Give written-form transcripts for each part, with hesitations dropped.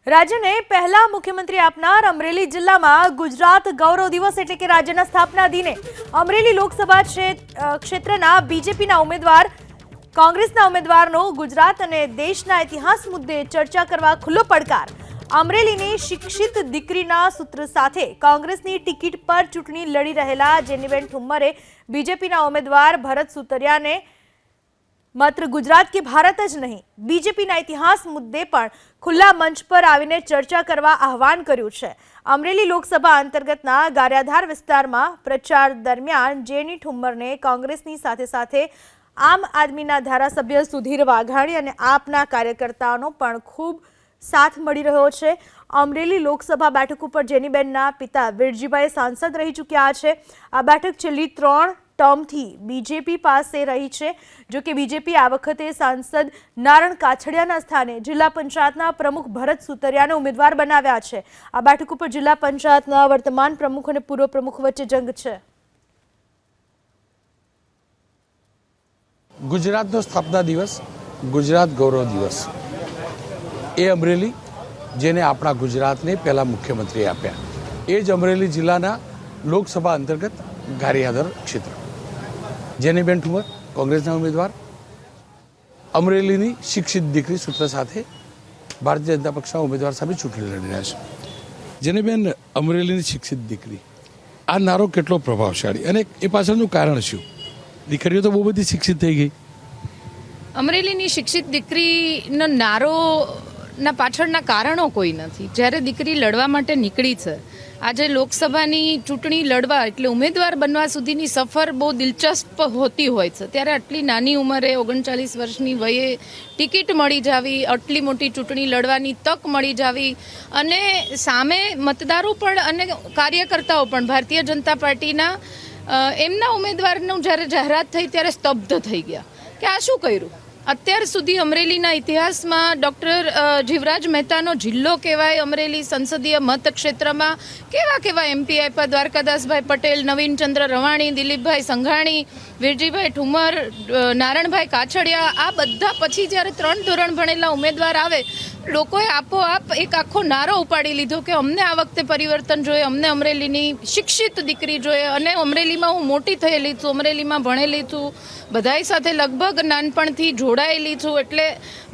રાજ્યને પહેલા મુખ્યમંત્રી આપનાર અમરેલી જિલ્લામાં ગુજરાત ગૌરવ દિવસ એટલે કે રાજ્યના સ્થાપના દિને અમરેલી લોકસભા ક્ષેત્રના બીજેપીના ઉમેદવાર કોંગ્રેસના ઉમેદવારનો ગુજરાત અને દેશના ઇતિહાસ મુદ્દે ચર્ચા કરવા ખુલ્લો પડકાર। અમરેલીની શિક્ષિત દીકરીના સૂત્ર સાથે કોંગ્રેસની ટિકિટ પર ચૂંટણી લડી રહેલા જેનીબેન ઠુમ્મરે બીજેપીના ઉમેદવાર ભરત સુતરિયાને मात्र गुजरात के भारत ज नहीं बीजेपीना इतिहास मुद्दे पण खुला मंच पर आवीने चर्चा करवा आह्वान कर्युं छे। अमरेली लोकसभा अंतर्गतना गारियाधार विस्तारमां प्रचार दरमियान जेनी ठुम्मरने कांग्रेसनी साथे साथे आम आदमीना धारासभ्य सुधीर वाघाणी अने आपना कार्यकर्ताओनो पण खूब साथ मळी रह्यो छे। अमरेली लोकसभा बेठक पर जेनीबेनना पिता वीरजीभाई सांसद रही चूक्या छे। आ बेठक छेल्ली 3 टर्मथी बीजेपी पासे रही है। जो कि बीजेपी आ वखते सांसद नारण काछड़ियाना स्थाने जिला पंचायतना प्रमुख भरत सुतरियाने उम्मीदवार बनाव्या छे। आ बेठक पर जिला पंचायतना वर्तमान प्रमुख और पूर्व प्रमुख वच्चे जंग छे। गुजरातनो स्थापना दिवस गुजरात गौरव दिवस ए अमरेली जेने आपणा गुजरातने पहला मुख्यमंत्री आप्या ए ज अमरेली जिल्लाना लोकसभा अंतर्गत गारियाधार क्षेत्र जेनीबेन ठुम्मर कांग्रेसना उम्मीदवार अमरेलीनी शिक्षित दीकरी सूत्र साथे भारतीय जनता पक्षना उम्मीदवार सामे चूंटणी लड़ी रह्या छे। जेनीबेन अमरेलीनी शिक्षित दीकरी आ नारो केटलो प्रभावशाળી અને એ પાછળનું કારણ શું? દીકરીઓ તો બહુ બધી શિક્ષિત થઈ ગઈ। અમરેલીની શિક્ષિત દીકરીનો નારોના પાછળના કારણો કોઈ નથી। જ્યારે દીકરી લડવા માટે નીકળી છે, આજે લોકસભાની ચૂંટણી લડવા એટલે ઉમેદવાર બનવા સુધીની સફર બહુ દિલચસ્પ હોતી હોય છે, ત્યારે આટલી નાની ઉંમરે 39 વર્ષની વયે ટિકિટ મળી જાવી, આટલી મોટી ચૂંટણી લડવાની તક મળી જાવી અને સામે મતદારો પણ અને કાર્યકર્તાઓ પણ ભારતીય જનતા પાર્ટીના એમના ઉમેદવારનું જ્યારે જાહેરાત થઈ ત્યારે સ્તબ્ધ થઈ ગયા કે આ શું કર્યું। અત્યાર સુધી અમરેલીના ઇતિહાસમાં ડૉક્ટર જીવરાજ મહેતાનો જિલ્લો કહેવાય। અમરેલી સંસદીય મતક્ષેત્રમાં કેવા કેવા એમપી આપ્યા, દ્વારકાદાસભાઈ પટેલ, નવીનચંદ્ર રવાણી, દિલીપભાઈ સંઘાણી, વીરજીભાઈ ઠુમ્મર, નારણભાઈ કાછડિયા, આ બધા પછી જ્યારે 3 ધોરણ ભણેલા ઉમેદવાર આવે, લોકોએ આપોઆપ એક આખો નારો ઉપાડી લીધો કે અમને આ વખતે પરિવર્તન જોઈએ, અમને અમરેલીની શિક્ષિત દીકરી જોઈએ અને અમરેલીમાં હું મોટી થયેલી છું, અમરેલીમાં ભણેલી છું, બધાય સાથે લગભગ નાનપણથી જોડાયેલી છું, એટલે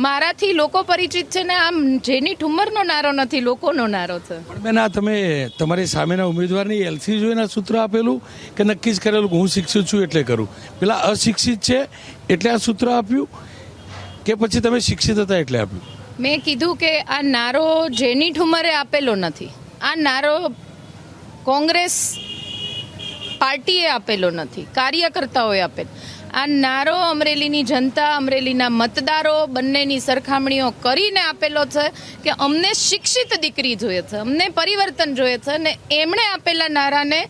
મારાથી લોકો પરિચિત છે ને આમ જેની ઠુમ્મરનો નારો નથી, લોકોનો નારો છે। પણ બેન, આ તમે તમારી સામેના ઉમેદવારની એલસી જોઈને સૂત્ર આપેલું કે નક્કી જ કરેલું કે હું શિક્ષિત છું એટલે કરું? પેલા અશિક્ષિત છે એટલે આ સૂત્ર આપ્યું કે પછી તમે શિક્ષિત હતા એટલે આપ્યું? મેં કીધું કે આ નારો જેની ઠુમ્મરે આપેલો નથી, આ નારો કોંગ્રેસ પાર્ટીએ આપેલો નથી, કાર્યકર્તાઓએ આપેલો। આ નારો અમરેલીની જનતા, અમરેલીના મતદારો બંનેની સરખામણીઓ કરીને આપેલો છે કે અમને શિક્ષિત દીકરી જોઈએ છે, અમને પરિવર્તન જોઈએ છે અને એમણે આપેલા નારાને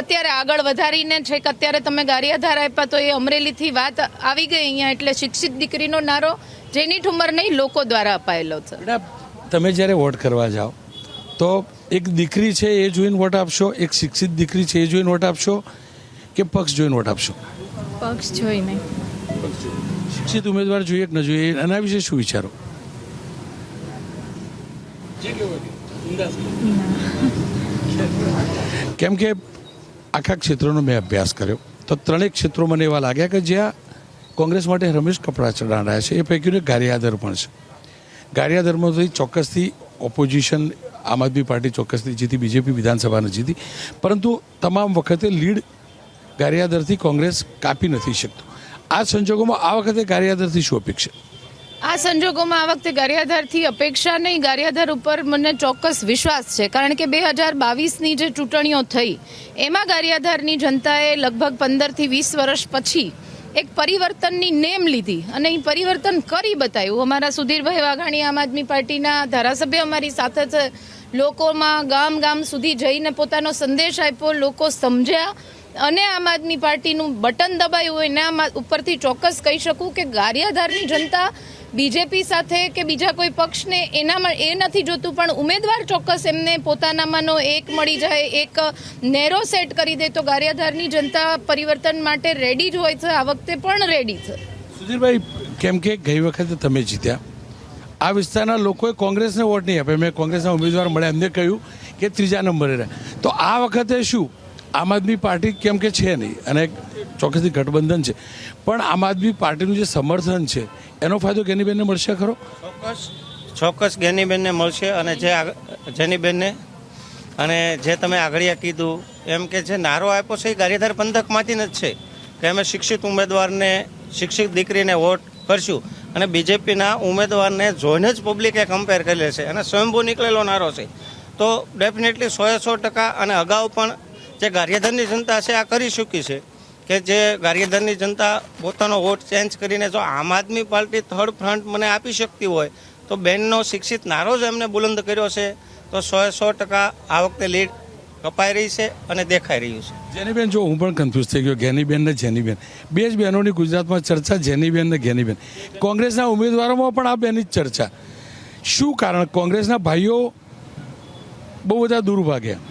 અત્યારે આગળ વધારીને છે કે અત્યારે તમે ગારિયાધાર આપ્યા તો એ અમરેલીથી વાત આવી ગઈ અહીંયા, એટલે શિક્ષિત દીકરીનો નારો જેની ઠુમ્મર નહીં, લોકો દ્વારા અપાયેલો છે। તમે જ્યારે વોટ કરવા જાઓ તો એક દીકરી છે એ જોઈને વોટ આપશો, એક શિક્ષિત દીકરી છે એ જોઈને વોટ આપશો કે પક્ષ જોઈને વોટ આપશો? પક્ષ જોઈ નહીં, શિક્ષિત ઉમેદવાર જોઈએ કે ન જોઈએ એના વિશે શું વિચારો? કેમ કે આખા ક્ષેત્રોનો મેં અભ્યાસ કર્યો તો 3 ક્ષેત્રો મને એવા લાગ્યા કે જ્યાં કોંગ્રેસ માટે રમેશ કપડા ચડાયા છે, એ પૈકીનું ગારિયાધાર પણ છે। ગારિયાધારમાં ચોક્કસથી ઓપોઝિશન આમ આદમી પાર્ટી ચોક્કસથી જીતી, બીજેપી વિધાનસભાને જીતી, પરંતુ તમામ વખતે લીડ ગારિયાધારથી કોંગ્રેસ કાપી નથી શકતું। આ સંજોગોમાં આ વખતે ગારિયાધારથી શું અપેક્ષા? આ સંજોગોમાં આ વખતે ગારિયાધારથી અપેક્ષા નહીં, ગારિયાધાર ઉપર મને ચોક્કસ વિશ્વાસ છે, કારણ કે 2022ની જે ચૂંટણીઓ થઈ એમાં ગારિયાધારની જનતાએ લગભગ 15 થી 20 વર્ષ પછી એક પરિવર્તનની નેમ લીધી અને એ પરિવર્તન કરી બતાવ્યું। અમારા સુધીરભાઈ વાઘાણી આમ આદમી પાર્ટીના ધારાસભ્ય અમારી સાથે છે, લોકોમાં ગામ ગામ સુધી જઈને પોતાનો સંદેશ આપ્યો, લોકો સમજ્યા અને આમ આદમી પાર્ટીનું બટન દબાયું હોય એના ઉપરથી ચોક્કસ કહી શકું કે ગારિયાધારની જનતા બીજેપી સાથે કે બીજા કોઈ પક્ષને એનામાં એ નથી જોતું, પણ ઉમેદવાર ચોક્કસ એમને પોતાનામાંનો એક મળી જાય, એક નેરો સેટ કરી દે તો ગારિયાધારની જનતા પરિવર્તન માટે રેડી જ હોય છે, આ વખતે પણ રેડી છે। સુધીરભાઈ, કેમ કે ગઈ વખતે તમે જીત્યા, આ વિસ્તારના લોકોએ કોંગ્રેસને વોટ નહીં આપ્યો. મેં કોંગ્રેસના ઉમેદવાર મળ્યા એમને કહ્યું કે ત્રીજા નંબરે રહે. તો આ વખતે શું આમ આદમી પાર્ટી કેમ કે છે નહીં અને ચોક્કસથી ગઠબંધન છે, પણ આમ આદમી પાર્ટીનું જે સમર્થન છે એનો ફાયદો ગેનીબેનને મળશે ખરો? ચોક્કસ ગેનીબેનને મળશે. અને જેનીબેનને અને જે તમે આગળિયા કીધું એમ કે જે નારો આપ્યો છે એ ગારિયાધાર પંથકમાંથી જ છે કે અમે શિક્ષિત ઉમેદવારને, શિક્ષિત દીકરીને વોટ કરશું. અને બીજેપીના ઉમેદવારને જોઈને જ પબ્લિકે કમ્પેર કરી લે છે અને સ્વયંભૂ નીકળેલો નારો છે. તો ડેફિનેટલી 100% અને અગાઉ પણ જે ગારિયાધારની જનતા છે આ કરી ચૂકી છે કે જે ગારિયાધારની જનતા પોતાનો વોટ ચેન્જ કરીને જો આમ આદમી પાર્ટી થર્ડ ફ્રન્ટ મને આપી શકતી હોય તો બેનનો શિક્ષિત નારો જ એમને બુલંદ કર્યો છે તો 100% આ વખતે લીડ કપાઈ રહી છે અને દેખાઈ રહ્યું છે. જેનીબેન, જો હું પણ કન્ફ્યુઝ થઈ ગયો, ગેનીબેન ને જેનીબેન બે જ બહેનોની ગુજરાતમાં ચર્ચા, જેનીબેન ને ગેનીબેન. કોંગ્રેસના ઉમેદવારોમાં પણ આ બેની જ ચર્ચા. શું કારણ? કોંગ્રેસના ભાઈઓ બહુ બધા દૂર ભાગ્યા,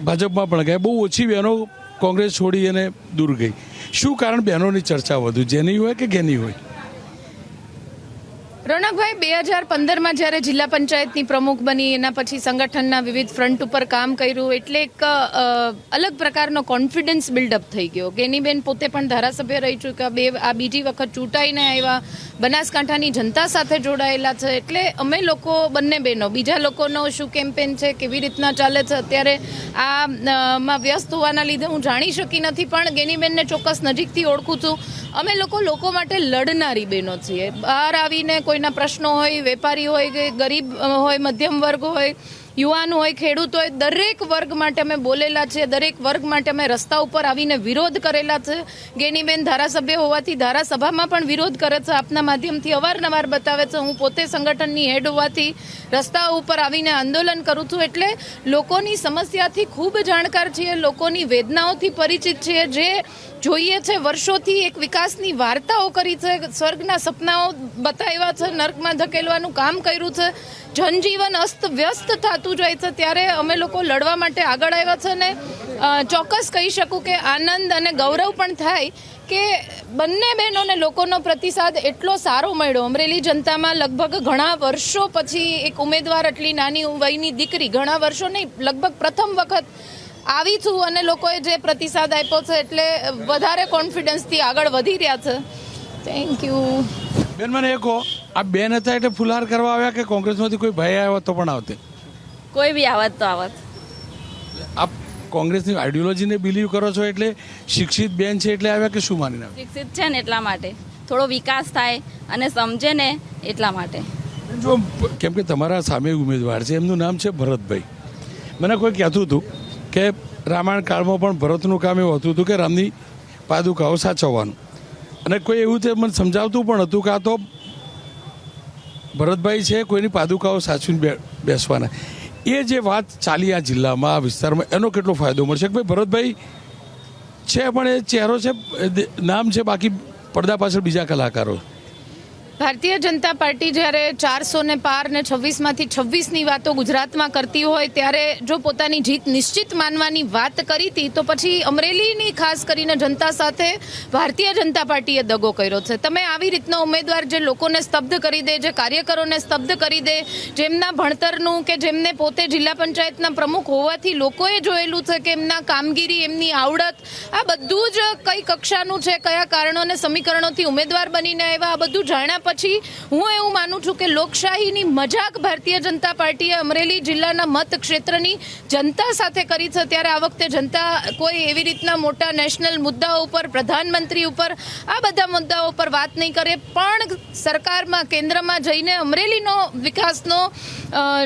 ભાજપમાં પણ ગયા, બહુ ઓછી બહેનો કોંગ્રેસ છોડી અને દૂર ગઈ. શું કારણ બહેનોની ચર્ચા વધુ, જેની હોય કે ગેની હોય? રોનકભાઈ, 2015માં જ્યારે જિલ્લા પંચાયતની પ્રમુખ બની એના પછી સંગઠનના વિવિધ ફ્રન્ટ ઉપર કામ કર્યું એટલે એક અલગ પ્રકારનો કોન્ફિડન્સ બિલ્ડઅપ થઈ ગયો. ગેનીબેન પોતે પણ ધારાસભ્ય રહી ચૂક્યા, આ બીજી વખત ચૂંટાઈને આવ્યા, બનાસકાંઠાની જનતા સાથે જોડાયેલા છે. એટલે અમે લોકો બંને બહેનો, બીજા લોકોનો શું કેમ્પેન છે, કેવી રીતના ચાલે છે અત્યારે આમાં વ્યસ્ત હોવાના લીધે હું જાણી શકી નથી, પણ ગેનીબેનને ચોક્કસ નજીકથી ઓળખું છું. અમે લોકો માટે લડનારી બહેનો છીએ. બહાર આવીને કોઈના પ્રશ્નો હોય, વેપારી હોય કે ગરીબ હોય, મધ્યમ વર્ગ હોય, યુવાન હોય, ખેડૂત હોય, દરેક વર્ગ માટે અમે બોલેલા છે. દરેક વર્ગ માટે અમે રસ્તા ઉપર આવીને વિરોધ કરેલા છે. ગેનીબેન ધારાસભ્ય હોવાથી ધારાસભામાં પણ વિરોધ કરે છે, આપના માધ્યમથી અવારનવાર બતાવે છે. હું પોતે સંગઠનની હેડ હોવાથી રસ્તાઓ ઉપર આવીને આંદોલન કરું છું. એટલે લોકોની સમસ્યાથી ખૂબ જાણકાર છીએ, લોકોની વેદનાઓથી પરિચિત છીએ. જે જોઈએ છે વર્ષોથી એક વિકાસની વાર્તાઓ કરી છે, સ્વર્ગના સપનાઓ બતાવ્યા છે, નર્કમાં ધકેલવાનું કામ કર્યું છે. જનજીવન અસ્ત વ્યસ્ત થતું જાય છે ત્યારે અમે લોકો લડવા માટે આગળ આવ્યા છે. ને ચોક્કસ કહી શકું કે આનંદ અને ગૌરવ પણ થાય કે બંને બહેનોને લોકોનો પ્રતિસાદ એટલો સારો મળ્યો. અમરેલી જનતામાં લગભગ ઘણા વર્ષો પછી એક ઉમેદવાર, એટલી નાની વયની દીકરી, ઘણા વર્ષો નહીં, લગભગ પ્રથમ વખત આવી છું અને લોકોએ જે પ્રતિસાદ આપ્યો છે એટલે વધારે કોન્ફિડન્સથી આગળ વધી રહ્યા છે. Thank you. બેન, મને એ કહો, આ બેન હતા એટલે ફુલહાર કરવા આવ્યા કે કોંગ્રેસમાંથી કોઈ ભાઈ આવ્યો તો પણ આવતે? કોઈ બી આવત તો આવત. આપ કોંગ્રેસની આઈડિયોલોજીને બિલીવ કરો છો એટલે શિક્ષિત બેન છે એટલે આવ્યા કે શું માનીને આવ્યા? શિક્ષિત છે ને એટલા માટે, થોડો વિકાસ થાય અને સમજે ને એટલા માટે. જો કેમ કે તમારા સામે ઉમેદવાર છે, એમનું નામ છે ભરતભાઈ. મને કોઈ કહેતું હતું કે રામાયણ કાળમાં પણ ભરતનું કામ એવું હતું કે રામની પાદુકાઓ સાચવવાનું, અને કોઈ એવું તે મને સમજાવતું પણ હતું કે આ તો ભરતભાઈ છે, કોઈની પાદુકાઓ સાચવીને બેસવાના. એ જે વાત ચાલી આ જિલ્લામાં, આ વિસ્તારમાં, એનો કેટલો ફાયદો મળશે કે ભાઈ ભરતભાઈ છે પણ એ ચહેરો છે, નામ છે, બાકી પડદા પાછળ બીજા કલાકારો. ભારતીય જનતા પાર્ટી જ્યારે 400 ને પાર ને 26માંથી 26ની વાતો ગુજરાતમાં કરતી હોય ત્યારે જો પોતાની જીત નિશ્ચિત માનવાની વાત કરી હતી તો પછી અમરેલીની ખાસ કરીને જનતા સાથે ભારતીય જનતા પાર્ટીએ દગો કર્યો છે. તમે આવી રીતનો ઉમેદવાર જે લોકોને સ્તબ્ધ કરી દે, જે કાર્યકરોને સ્તબ્ધ કરી દે, જેમના ભણતરનું કે જેમને પોતે જિલ્લા પંચાયતના પ્રમુખ હોવાથી લોકોએ જોયેલું છે કે એમના કામગીરી, એમની આવડત, આ બધું જ કઈ કક્ષાનું છે, કયા કારણો અને સમીકરણોથી ઉમેદવાર બનીને આવ્યા, આ બધું જાણ્યા પછી હું એવું માનું છું કે લોકશાહીની મજાક ભારતીય જનતા પાર્ટીએ અમરેલી જિલ્લાના મત ક્ષેત્રની જનતા સાથે કરી છે. ત્યારે આ વખતે જનતા કોઈ એવી રીતના મોટા નેશનલ મુદ્દાઓ ઉપર, પ્રધાનમંત્રી ઉપર, આ બધા મુદ્દાઓ પર વાત નહીં કરે, પણ સરકારમાં, કેન્દ્રમાં જઈને અમરેલીનો વિકાસનો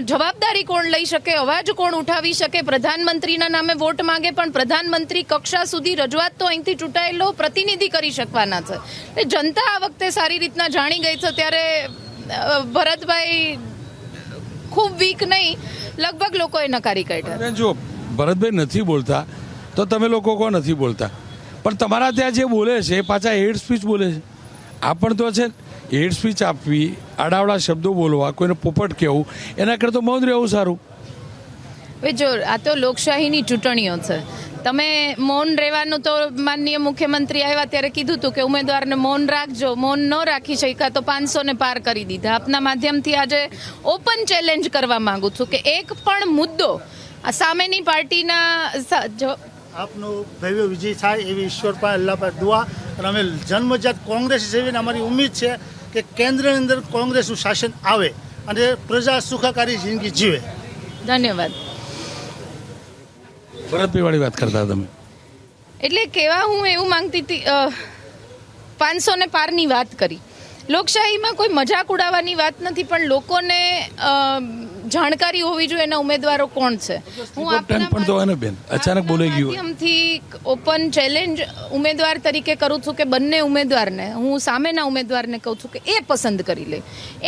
જવાબદારી કોણ લઈ શકે, અવાજ કોણ ઉઠાવી શકે, પ્રધાનમંત્રીના નામે વોટ માંગે પણ પ્રધાનમંત્રી કક્ષા સુધી રજૂઆત તો અહીંથી ચૂંટાયેલો પ્રતિનિધિ કરી શકવાના છે. જનતા આ વખતે સારી રીતના જાણી ગઈ છે. ત્યારે ભરતભાઈ ખૂબ વીક નહીં, લગભગ લોકોએ નકારી કાઢ્યા. જો ભરતભાઈ નથી બોલતા તો તમે લોકો કોઈ નથી બોલતા, પણ તમારા ત્યાં જે બોલે છે એ પાછા હેડ સ્પીચ બોલે છે. આ પણ તો છે, હેડ સ્પીચ આપવી, આડાવડા શબ્દો બોલવા, કોઈને પોપટ કહેવું, એના કરતાં મૌન રહેવું સારું. જો આ તો લોકશાહીની ચૂંટણીઓ છે તમે મૌન રહેવાનું તો માનનીય મુખ્યમંત્રી આવ્યા ત્યારે કીધું હતું કે ઉમેદવારને મૌન રાખજો, મૌન ન રાખી શક્યા તો 500 ને પાર કરી દીધા. આપના માધ્યમથી આજે ઓપન ચેલેન્જ કરવા માંગુ છું કે એક પણ મુદ્દો આ સામેની પાર્ટીના આપનો ભવ્ય વિજય થાય એવી ઈશ્વર પાસે અલ્લાહ પાસે દુઆ. અને અમે જન્મજાત કોંગ્રેસ જેવીને અમારી ઉમ્મીદ છે કે કેન્દ્રની અંદર કોંગ્રેસનું શાસન આવે અને પ્રજા સુખાકારી જિંદગી જીવે. ધન્યવાદ. ભરતભાઈ વાળી વાત કરતા તમે. એટલે કેવા હું એવું માંગતી હતી, 500 ને પારની વાત કરી. લોકશાહીમાં કોઈ મજાક ઉડાવવાની વાત નથી, પણ લોકોને જાણકારી હોવી જોઈએ એના ઉમેદવારો કોણ છે. હું પણ તો એને બેન અચાનક બોલાઈ ગયું. માધ્યમથી ઓપન ચેલેન્જ ઉમેદવાર તરીકે કરું છું કે બંને ઉમેદવારને, હું સામેના ઉમેદવારને કહું છું કે એ પસંદ કરી લે.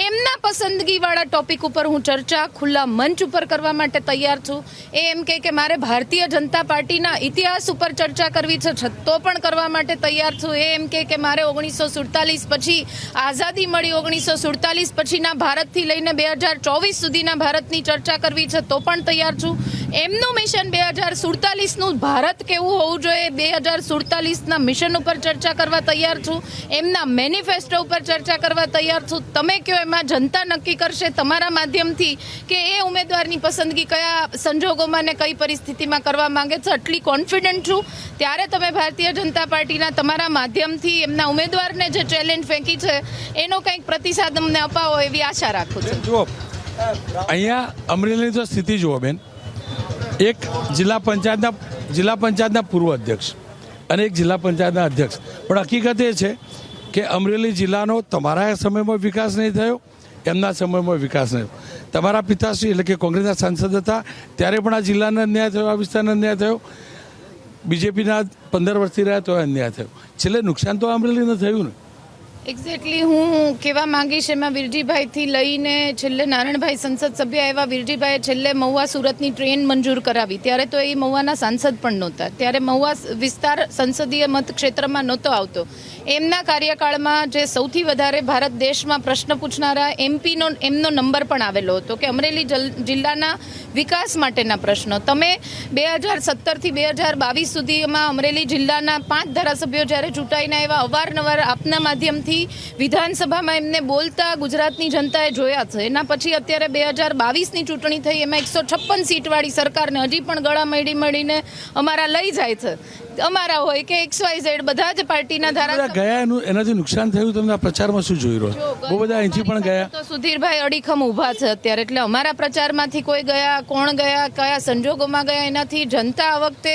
એમના પસંદગીવાળા ટોપિક ઉપર હું ચર્ચા ખુલ્લા મંચ ઉપર કરવા માટે તૈયાર છું. એ એમ કે મારે ભારતીય જનતા પાર્ટીના ઇતિહાસ ઉપર ચર્ચા કરવી છે તો પણ કરવા માટે તૈયાર છું. એ એમ કે મારે 1947 પછી આઝાદી મળી, 1947 પછીના ભારતથી લઈને 2024 સુધીના ભારતની ચર્ચા કરવી છે તો પણ તૈયાર છું. એમનું મિશન 2047નું ભારત કેવું હોવું જોઈએ 2047ના મિશન ઉપર ચર્ચા કરવા તૈયાર છું. એમના મેનિફેસ્ટો ઉપર ચર્ચા કરવા તૈયાર છું. તમે કહો એમાં જનતા નક્કી કરશે તમારા માધ્યમથી કે એ ઉમેદવારની પસંદગી કયા સંજોગોમાં ને કઈ પરિસ્થિતિમાં કરવા માંગે છે. આટલી કોન્ફિડન્ટ છું ત્યારે તમે ભારતીય જનતા પાર્ટીના તમારા માધ્યમથી એમના ઉમેદવારને જે ચેલેન્જ ફેંકી છે એનો કંઈક પ્રતિસાદ અમને અપાવો એવી આશા રાખું છું. જુઓ, અહીંયા અમરેલીની તો સ્થિતિ જુઓ બેન. એક જિલ્લા પંચાયતના પૂર્વ અધ્યક્ષ અને એક જિલ્લા પંચાયતના અધ્યક્ષ, પણ હકીકત એ છે કે અમરેલી જિલ્લાનો તમારા સમયમાં વિકાસ નહીં થયો, એમના સમયમાં વિકાસ નહીં થયો. તમારા પિતાશ્રી એટલે કે કોંગ્રેસના સાંસદ હતા ત્યારે પણ આ જિલ્લાને અન્યાય થયો, આ વિસ્તારને અન્યાય થયો. બીજેપીના 15 વર્ષથી રહ્યા તો અન્યાય થયો. છેલ્લે નુકસાન તો અમરેલીને થયું ને. એક્ઝેક્ટલી હું કહેવા માંગીશ એમાં વિરજીભાઈથી લઈને છેલ્લે નારણભાઈ સંસદ સભ્ય આવ્યા. વિરજીભાઈએ છેલ્લે મહુવા સુરતની ટ્રેન મંજૂર કરાવી ત્યારે તો એ મહુવાના સાંસદ પણ નહોતા, ત્યારે મહુવા વિસ્તાર સંસદીય મત ક્ષેત્રમાં નહોતો આવતો. એમના કાર્યકાળમાં જે સૌથી વધારે ભારત દેશમાં પ્રશ્ન પૂછનારા એમપીનો એમનો નંબર પણ આવેલો હતો કે અમરેલી જિલ્લાના વિકાસ માટેના પ્રશ્નો. તમે 2017થી 2022 સુધીમાં અમરેલી જિલ્લાના 5 ધારાસભ્યો જ્યારે ચૂંટાઈને આવ્યા અવારનવાર આપના માધ્યમથી વિધાનસભામાં એમને બોલતા ગુજરાતની જનતાએ જોયા છે. એના પછી અત્યારે 2022ની ચૂંટણી થઈ, એમાં 156 સીટવાળી સરકારને હજી પણ ગળા મળીને અમારા લઈ જાય છે. અમારા હોય કે XYZ બધા જ પાર્ટીના ધારાસભ્યો ગયા, એનાથી નુકસાન થયું. તમને પ્રચારમાં શું જોઈ રહ્યો? બહુ બધા અહીંથી પણ ગયા તો સુધીરભાઈ અડીખમ ઊભા છે અત્યારે. એટલે અમારા પ્રચારમાંથી કોઈ ગયા, કોણ ગયા, કયા સંજોગોમાં ગયા, એનાથી જનતા આ વખતે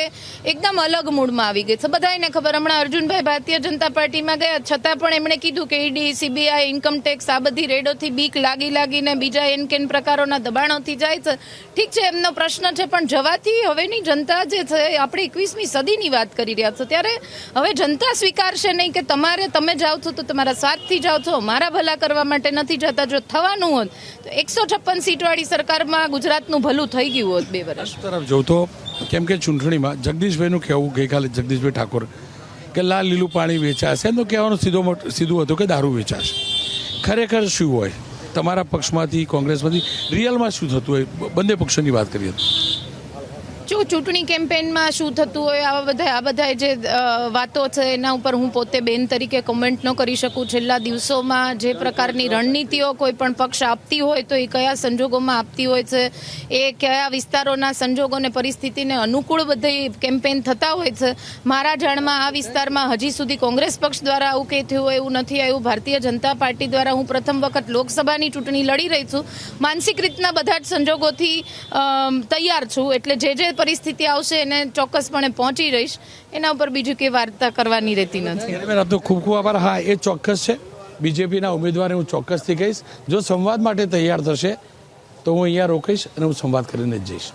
એકદમ અલગ મૂડમાં આવી ગઈ છે. બધાને ખબર, હમણાં અર્જુનભાઈ ભારતીય જનતા પાર્ટીમાં ગયા છતાં પણ એમણે કીધું કે ઈડી, CBI, ઇન્કમટેક્સ આ બધી રેડોથી બીક લાગીને બીજા એનકેન પ્રકારોના દબાણોથી જાય છે. ઠીક છે, એમનો પ્રશ્ન છે, પણ જવાથી હવેની જનતા જે છે આપણે 21મી સદીની વાત કરી રહ્યા છો ત્યારે હવે જનતા સ્વીકારશે નહીં કે તમે જાઓ છો તો તમારા સ્વાર્થથી જાઓ છો, અમારા ભલા કરવા માટે નથી જતા. જો થવાનું હોત તો 156 સીટવાળી સરકારમાં ગુજરાતનું ભલું થઈ ગયું હોત 2 વર્ષ તરફ જોતો. કેમ કે ચૂંટણીમાં જગદીશભાઈનું કહેવું ગઈકાલે જગદીશભાઈ ઠાકોર કે લાલ લીલું પાણી વેચાશે, એમનું કહેવાનું સીધું હતું કે દારૂ વેચાશે. ખરેખર શું હોય તમારા પક્ષમાંથી, કોંગ્રેસમાંથી રિયલમાં શું થતું હોય? બંને પક્ષોની વાત કરીએ તો જો ચૂંટણી કેમ્પેનમાં શું થતું હોય આ બધા જે વાતો છે એના ઉપર હું પોતે બેન તરીકે કોમેન્ટ ન કરી શકું. છેલ્લા દિવસોમાં જે પ્રકારની રણનીતિઓ કોઈ પણ પક્ષ આપતી હોય તો એ કયા સંજોગોમાં આપતી હોય છે, એ કયા વિસ્તારોના સંજોગોને પરિસ્થિતિને અનુકૂળ બધી કેમ્પેન થતા હોય છે. મારા જાણમાં આ વિસ્તારમાં હજી સુધી કોંગ્રેસ પક્ષ દ્વારા આવું કંઈ થયું હોય એવું નથી આવ્યું. ભારતીય જનતા પાર્ટી દ્વારા હું પ્રથમ વખત લોકસભાની ચૂંટણી લડી રહી છું. માનસિક રીતના બધા જ સંજોગોથી તૈયાર છું. એટલે જે પરિસ્થિતિ આવશે એને ચોક્કસપણે પહોંચી રહીશ. એના ઉપર બીજું કે વાર્તા કરવાની રહેતી નથી. આપનો ખૂબ ખૂબ આભાર. હા, એ ચોક્કસ છે. બીજેપીના ઉમેદવારને હું ચોક્કસથી કહીશ જો સંવાદ માટે તૈયાર થશે તો હું અહીંયા રોકીશ અને હું સંવાદ કરીને જ જઈશ.